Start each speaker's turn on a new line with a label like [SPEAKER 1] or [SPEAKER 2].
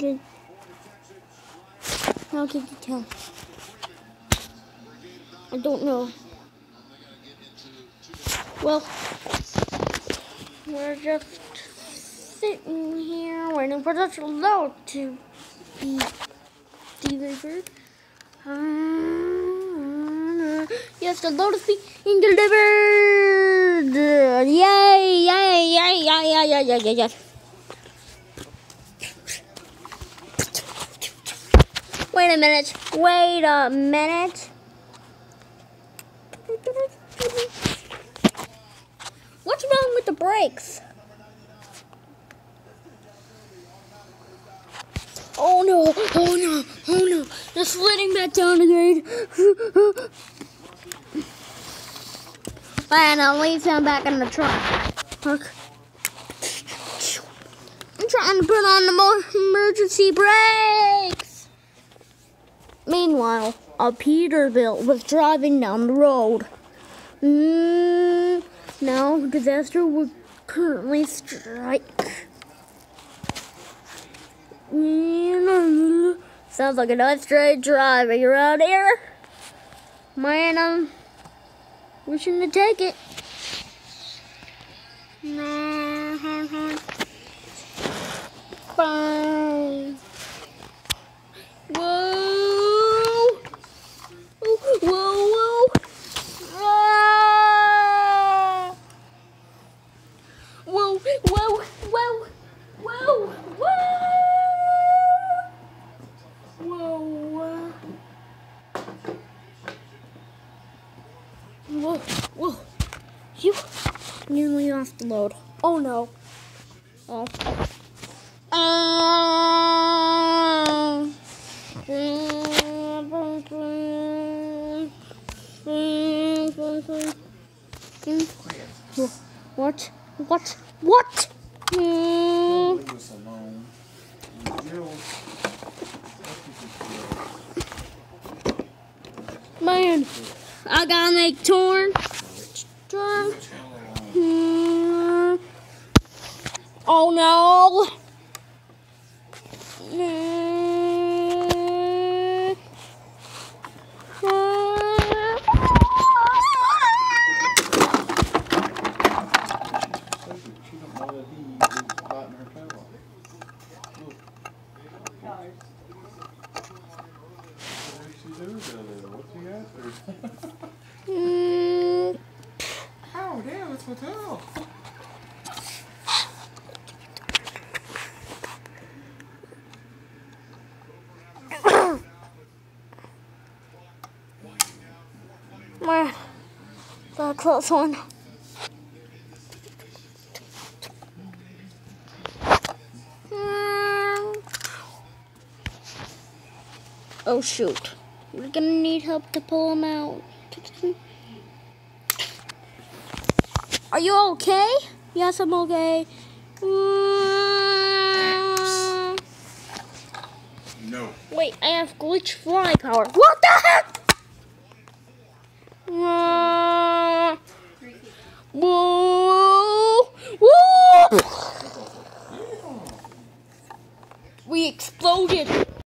[SPEAKER 1] Okay. How can you tell? I don't know. Well, we're just sitting here waiting for this load to be delivered. Yes, the load is being delivered. Yay, yay, yay, yay, yay, yay, yay, yay, yay. Wait a minute. What's wrong with the brakes? Oh no, oh no, oh no. They're sliding back down again. And I'll leave them back in the truck. Look. I'm trying to put on the emergency brakes. Meanwhile, a Peterbilt was driving down the road. Now, disaster will currently strike. Sounds like a nice straight drive. Are you around here? Man, I'm wishing to take it. Bye. Whoa. Whoa, whoa. Ah. Whoa, whoa, whoa, whoa, whoa. Whoa, whoa. You nearly off the load. Oh no. Oh. What? What? What?
[SPEAKER 2] Leave us alone.
[SPEAKER 1] Man, I gotta make turn. Oh no.
[SPEAKER 2] Oh, damn, it's hotel.
[SPEAKER 1] Man, that a close one. Oh shoot, we're gonna need help to pull him out. Are you okay? Yes, I'm okay.
[SPEAKER 2] No.
[SPEAKER 1] Wait, I have glitch fly power. What the heck? Whoa! Whoa! We exploded.